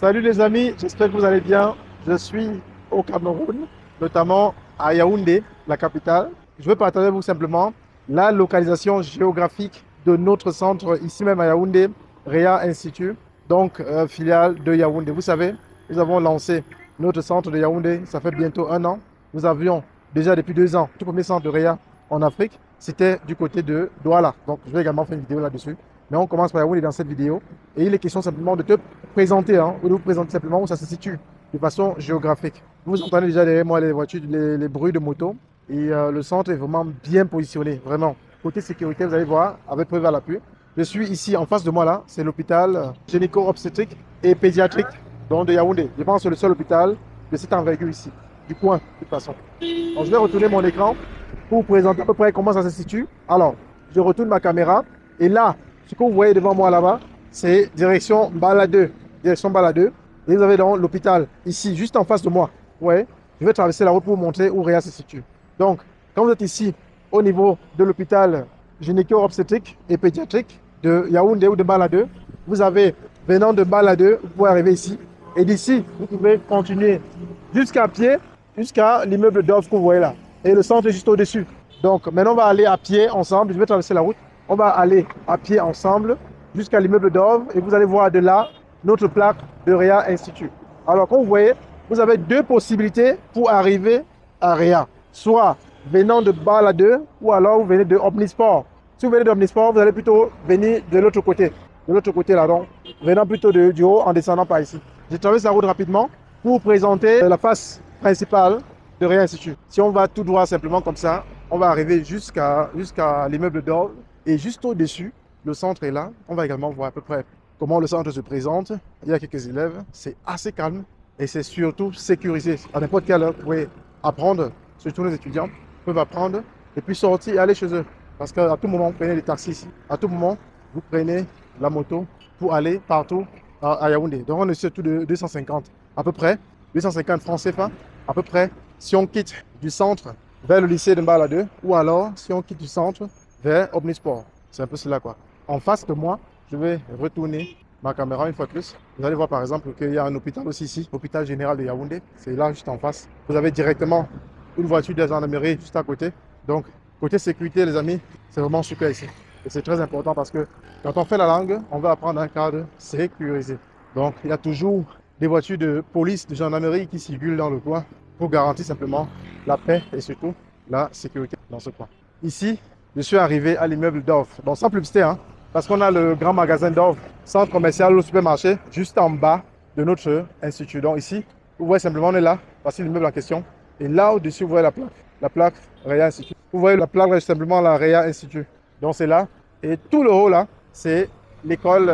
Salut les amis, j'espère que vous allez bien. Je suis au Cameroun, notamment à Yaoundé, la capitale. Je veux partager avec vous simplement la localisation géographique de notre centre ici même à Yaoundé, Réa Institut, donc filiale de Yaoundé. Vous savez, nous avons lancé notre centre de Yaoundé, ça fait bientôt 1 an. Nous avions déjà depuis 2 ans, le tout premier centre de Réa en Afrique, c'était du côté de Douala. Donc je vais également faire une vidéo là-dessus. Mais on commence par Yaoundé dans cette vidéo. Et il est question simplement de te présenter, ou de vous présenter simplement où ça se situe de façon géographique. Vous entendez déjà derrière moi les voitures, les bruits de moto. Et le centre est vraiment bien positionné, vraiment. Côté sécurité, vous allez voir, avec preuve à l'appui. Je suis ici, en face de moi là, c'est l'hôpital gynéco-obstétrique et pédiatrique donc de Yaoundé. Je pense que c'est le seul hôpital de cette envergure ici, du coin, de toute façon. Donc, je vais retourner mon écran pour vous présenter à peu près comment ça se situe. Alors, je retourne ma caméra et là, ce que vous voyez devant moi là-bas, c'est direction Baladeux. Direction Baladeux. Et vous avez donc l'hôpital ici, juste en face de moi. Ouais. Je vais traverser la route pour vous montrer où Réa se situe. Donc, quand vous êtes ici, au niveau de l'hôpital gynéco-obstétrique et pédiatrique de Yaoundé ou de Baladeux, vous avez, venant de Baladeux, vous pouvez arriver ici. Et d'ici, vous pouvez continuer jusqu'à pied, jusqu'à l'immeuble d'offre que vous voyez là. Et le centre est juste au-dessus. Donc, maintenant, on va aller à pied ensemble. Je vais traverser la route. On va aller à pied ensemble jusqu'à l'immeuble d'Ovre et vous allez voir de là notre plaque de Réa Institut. Alors, comme vous voyez, vous avez deux possibilités pour arriver à Réa. Soit venant de Baladeux ou alors vous venez de Omnisport. Si vous venez d'Omnisport, vous allez plutôt venir de l'autre côté. De l'autre côté là, donc, venant plutôt du haut en descendant par ici. Je traverse la route rapidement pour vous présenter la face principale de Réa Institut. Si on va tout droit simplement comme ça, on va arriver jusqu'à l'immeuble d'Ovre. Et juste au-dessus, le centre est là. On va également voir à peu près comment le centre se présente. Il y a quelques élèves. C'est assez calme et c'est surtout sécurisé. À n'importe quelle heure, vous pouvez apprendre, surtout les étudiants, peuvent apprendre et puis sortir et aller chez eux. Parce qu'à tout moment, vous prenez les taxis ici. À tout moment, vous prenez la moto pour aller partout à Yaoundé. Donc, on est sur tout de 250 à peu près. 250 francs CFA à peu près. Si on quitte du centre vers le lycée de Mbala 2 ou alors si on quitte du centre vers Omnisport. C'est un peu cela quoi. En face de moi, je vais retourner ma caméra une fois de plus. Vous allez voir par exemple qu'il y a un hôpital aussi ici, l'hôpital général de Yaoundé. C'est là juste en face. Vous avez directement une voiture de gendarmerie juste à côté. Donc, côté sécurité les amis, c'est vraiment super ici. Et c'est très important parce que quand on fait la langue, on va apprendre un cadre sécurisé. Donc, il y a toujours des voitures de police, de gendarmerie qui circulent dans le coin pour garantir simplement la paix et surtout la sécurité dans ce coin. Ici, je suis arrivé à l'immeuble d'Offre. Donc sans publicité, parce qu'on a le grand magasin d'Offre, centre commercial, le supermarché, juste en bas de notre institut. Donc ici, vous voyez simplement, on est là, voici l'immeuble en question. Et là au-dessus, vous voyez la plaque Réa Institut. Vous voyez la plaque, simplement la Réa Institut. Donc c'est là. Et tout le haut là, c'est l'école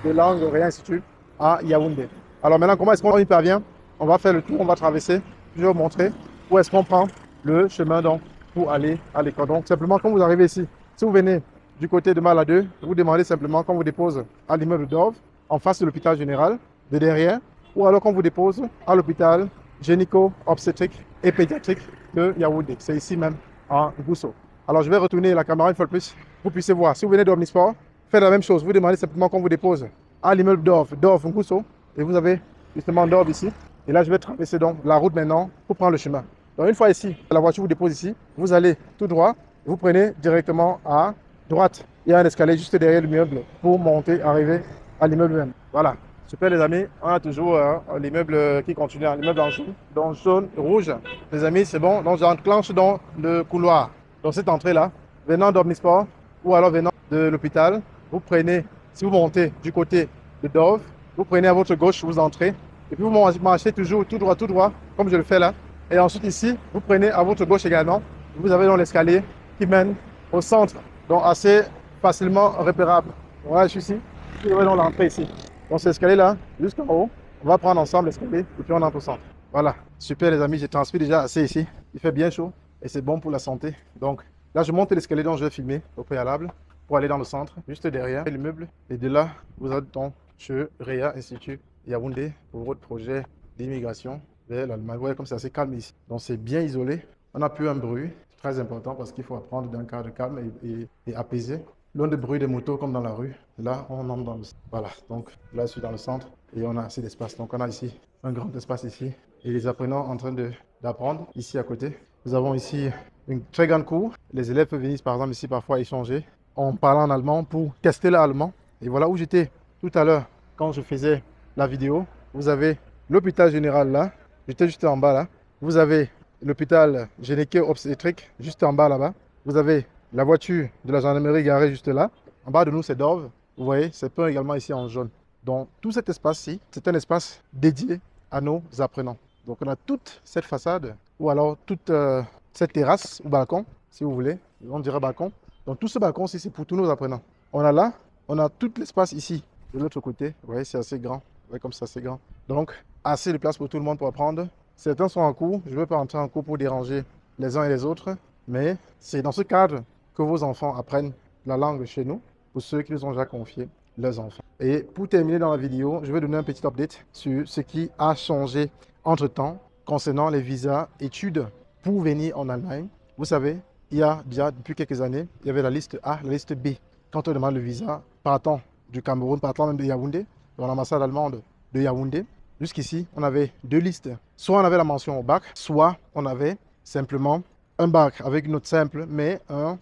de langue Réa Institut à Yaoundé. Alors maintenant, comment est-ce qu'on y parvient? On va faire le tour, on va traverser. Je vais vous montrer où est-ce qu'on prend le chemin donc pour aller à l'école. Donc simplement quand vous arrivez ici, si vous venez du côté de Maladeux, vous demandez simplement qu'on vous dépose à l'immeuble d'Ovre, en face de l'hôpital général, de derrière, ou alors qu'on vous dépose à l'hôpital gynéco-obstétrique et pédiatrique de Yaoundé. C'est ici même, en Gousso. Alors je vais retourner la caméra une fois de plus, vous puissiez voir. Si vous venez d'Omnisport, faites la même chose. Vous demandez simplement qu'on vous dépose à l'immeuble d'Ovre, Gousso, et vous avez justement d'Ovre ici. Et là, je vais traverser donc la route maintenant pour prendre le chemin. Donc une fois ici, la voiture vous dépose ici, vous allez tout droit, vous prenez directement à droite. Il y a un escalier juste derrière l'immeuble pour monter, arriver à l'immeuble même. Voilà, super les amis, on a toujours l'immeuble qui continue, l'immeuble en jaune, donc jaune, rouge. Les amis, c'est bon, donc j'enclenche dans le couloir. Dans cette entrée-là, venant d'Omnisport ou alors venant de l'hôpital, vous prenez, si vous montez du côté de Dove, vous prenez à votre gauche, vous entrez, et puis vous marchez toujours tout droit, comme je le fais là. Et ensuite ici, vous prenez à votre gauche également. Vous avez donc l'escalier qui mène au centre, donc assez facilement repérable. Voilà, je suis ici. Vous avez donc l'entrée ici. Donc cet escalier là, jusqu'en haut, on va prendre ensemble l'escalier et puis on entre au centre. Voilà, super les amis, j'ai transpiré déjà assez ici. Il fait bien chaud et c'est bon pour la santé. Donc là, je monte l'escalier dont je vais filmer au préalable pour aller dans le centre, juste derrière l'immeuble. Et de là, vous êtes donc chez Réa Institut Yaoundé pour votre projet d'immigration vers l'Allemagne. Vous voyez comme c'est assez calme ici. Donc c'est bien isolé. On n'a plus un bruit. C'est très important parce qu'il faut apprendre d'un cadre calme et apaisé. loin de bruit des motos comme dans la rue. Et là, on entre dans le... Voilà, donc là, je suis dans le centre et on a assez d'espace. Donc on a ici un grand espace ici et les apprenants en train d'apprendre ici à côté. Nous avons ici une très grande cour. Les élèves peuvent venir par exemple ici parfois échanger en parlant en allemand pour tester l'allemand. Et voilà où j'étais tout à l'heure quand je faisais la vidéo. Vous avez l'hôpital général là, j'étais juste en bas là. Vous avez l'hôpital gynéco-obstétrique juste en bas là-bas. Vous avez la voiture de la gendarmerie garée juste là. En bas de nous, c'est Dove. Vous voyez, c'est peint également ici en jaune. Donc, tout cet espace-ci, c'est un espace dédié à nos apprenants. Donc, on a toute cette façade, ou alors toute cette terrasse ou balcon, si vous voulez. On dirait balcon. Donc, tout ce balcon-ci, c'est pour tous nos apprenants. On a là, on a tout l'espace ici, de l'autre côté. Vous voyez, c'est assez grand. Vous voyez comme ça, c'est grand. Donc, assez de place pour tout le monde pour apprendre. Certains sont en cours. Je ne veux pas entrer en cours pour déranger les uns et les autres. Mais c'est dans ce cadre que vos enfants apprennent la langue chez nous, pour ceux qui nous ont déjà confié leurs enfants. Et pour terminer dans la vidéo, je vais donner un petit update sur ce qui a changé entre-temps concernant les visas études pour venir en Allemagne. Vous savez, il y a déjà depuis quelques années, il y avait la liste A, la liste B. Quand on demande le visa partant du Cameroun, partant même de Yaoundé, dans l'ambassade allemande de Yaoundé, jusqu'ici, on avait deux listes. Soit on avait la mention au bac, soit on avait simplement un bac avec une note simple, mais un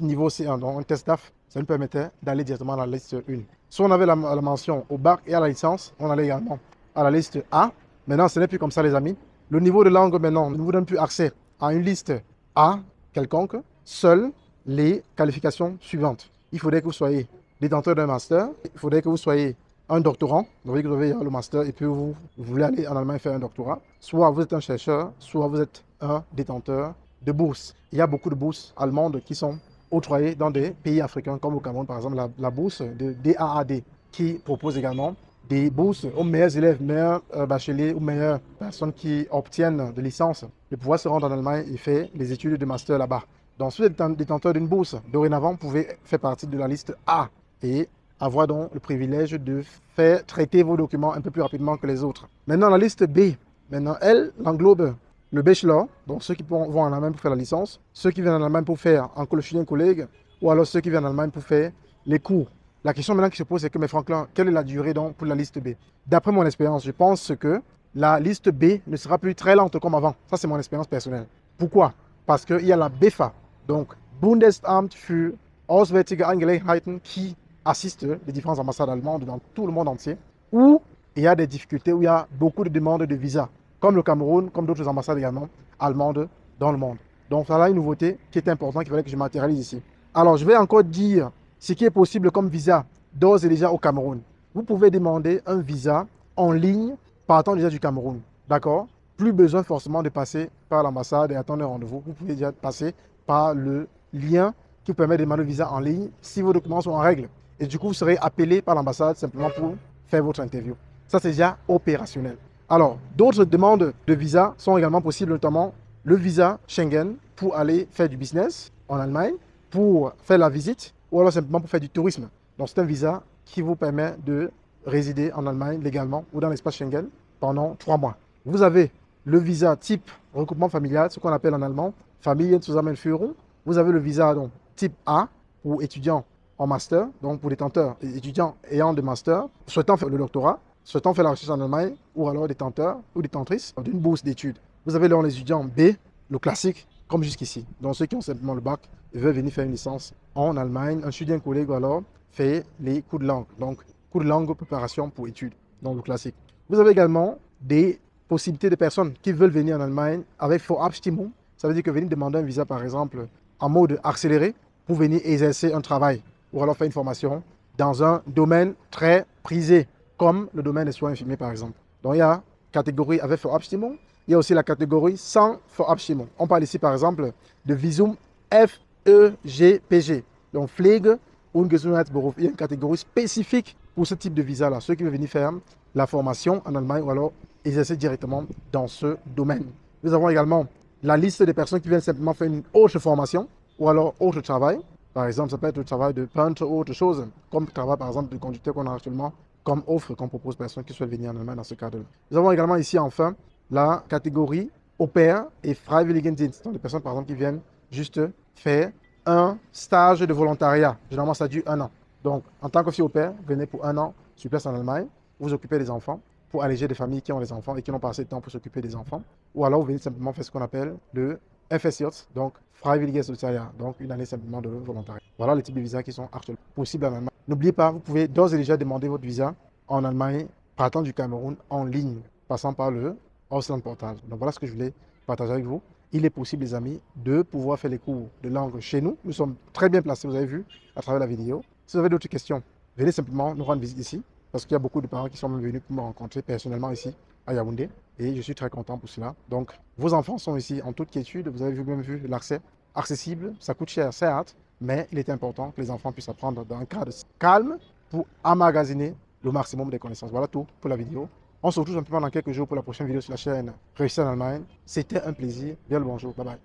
niveau C1, donc un test DAF. Ça nous permettait d'aller directement dans la liste 1. Soit on avait la mention au bac et à la licence, on allait également à la liste A. Maintenant, ce n'est plus comme ça, les amis. Le niveau de langue, maintenant, ne vous donne plus accès à une liste A quelconque. Seules les qualifications suivantes. Il faudrait que vous soyez détenteur d'un master. Il faudrait que vous soyez un doctorant. Vous voyez que vous avez le master et puis vous voulez aller en Allemagne faire un doctorat. Soit vous êtes un chercheur, soit vous êtes un détenteur de bourses. Il y a beaucoup de bourses allemandes qui sont octroyées dans des pays africains comme au Cameroun, par exemple la bourse de DAAD qui propose également des bourses aux meilleurs élèves, meilleurs bacheliers ou meilleures personnes qui obtiennent de licence de pouvoir se rendre en Allemagne et faire les études de master là-bas. Donc si vous êtes détenteur d'une bourse, dorénavant, vous pouvez faire partie de la liste A et avoir donc le privilège de faire traiter vos documents un peu plus rapidement que les autres. Maintenant, la liste B, maintenant, elle englobe le bachelor, donc ceux qui vont en Allemagne pour faire la licence, ceux qui viennent en Allemagne pour faire un collègue, ou alors ceux qui viennent en Allemagne pour faire les cours. La question maintenant qui se pose, c'est que, mais Franklin, quelle est la durée donc pour la liste B? D'après mon expérience, je pense que la liste B ne sera plus très lente comme avant. Ça, c'est mon expérience personnelle. Pourquoi? Parce qu'il y a la BEFA, donc Bundesamt für Auswärtige Angelegenheiten, qui assiste les différentes ambassades allemandes dans tout le monde entier, où il y a des difficultés, où il y a beaucoup de demandes de visa, comme le Cameroun, comme d'autres ambassades également allemandes dans le monde. Donc, ça là une nouveauté qui est importante, qu'il fallait que je matérialise ici. Alors, je vais encore dire ce qui est possible comme visa d'ores et déjà au Cameroun. Vous pouvez demander un visa en ligne partant déjà du Cameroun. D'accord? Plus besoin forcément de passer par l'ambassade et attendre un rendez-vous. Vous pouvez déjà passer par le lien qui vous permet de demander le visa en ligne si vos documents sont en règle. Et du coup, vous serez appelé par l'ambassade simplement pour faire votre interview. Ça, c'est déjà opérationnel. Alors, d'autres demandes de visa sont également possibles, notamment le visa Schengen pour aller faire du business en Allemagne, pour faire la visite ou alors simplement pour faire du tourisme. Donc, c'est un visa qui vous permet de résider en Allemagne légalement ou dans l'espace Schengen pendant 3 mois. Vous avez le visa type regroupement familial, ce qu'on appelle en allemand Familienzusammenführung. Vous avez le visa donc, type A pour étudiants en master, donc pour détenteurs et étudiants ayant des masters, souhaitant faire le doctorat, souhaitant faire la recherche en Allemagne, ou alors détenteurs ou détentrices d'une bourse d'études. Vous avez donc les étudiants B, le classique, comme jusqu'ici. Donc ceux qui ont simplement le bac et veulent venir faire une licence en Allemagne, un student collègue ou alors fait les cours de langue. Donc cours de langue, préparation pour études, donc le classique. Vous avez également des possibilités de personnes qui veulent venir en Allemagne avec Vorabstimmung. Ça veut dire que venir demander un visa par exemple en mode accéléré pour venir exercer un travail ou alors faire une formation dans un domaine très prisé, comme le domaine des soins infirmiers par exemple. Donc il y a catégorie avec Vorabstimmung, il y a aussi la catégorie sans Vorabstimmung. On parle ici par exemple de Visum FEGPG, donc Pflege und Gesundheitsberuf. Il y a une catégorie spécifique pour ce type de visa-là, ceux qui veulent venir faire la formation en Allemagne ou alors exercer directement dans ce domaine. Nous avons également la liste des personnes qui viennent simplement faire une autre formation ou alors autre travail. Par exemple, ça peut être le travail de peintre ou autre chose, comme le travail par exemple de conducteur qu'on a actuellement comme offre qu'on propose aux personnes qui souhaitent venir en Allemagne dans ce cadre-là. Nous avons également ici enfin la catégorie au pair et Freiwilligendienst, donc les personnes par exemple qui viennent juste faire un stage de volontariat. Généralement, ça dure 1 an. Donc, en tant qu'officier au pair, venez pour 1 an sur place en Allemagne, vous occupez des enfants pour alléger des familles qui ont des enfants et qui n'ont pas assez de temps pour s'occuper des enfants. Ou alors, vous venez simplement faire ce qu'on appelle le FSJ, donc Freiwilliges Sozialjahr, donc une année simplement de volontariat. Voilà les types de visas qui sont actuellement possibles en Allemagne. N'oubliez pas, vous pouvez d'ores et déjà demander votre visa en Allemagne, partant du Cameroun, en ligne, passant par le Ausland Portal. Donc voilà ce que je voulais partager avec vous. Il est possible, les amis, de pouvoir faire les cours de langue chez nous. Nous sommes très bien placés, vous avez vu, à travers la vidéo. Si vous avez d'autres questions, venez simplement nous rendre visite ici, parce qu'il y a beaucoup de parents qui sont même venus pour me rencontrer personnellement ici à Yaoundé, et je suis très content pour cela. Donc, vos enfants sont ici en toute quiétude, vous avez même vu l'accès accessible, ça coûte cher, certes, mais il est important que les enfants puissent apprendre dans un cadre calme pour emmagasiner le maximum de connaissances. Voilà tout pour la vidéo. On se retrouve simplement dans quelques jours pour la prochaine vidéo sur la chaîne Réussir en Allemagne. C'était un plaisir. Bien le bonjour. Bye bye.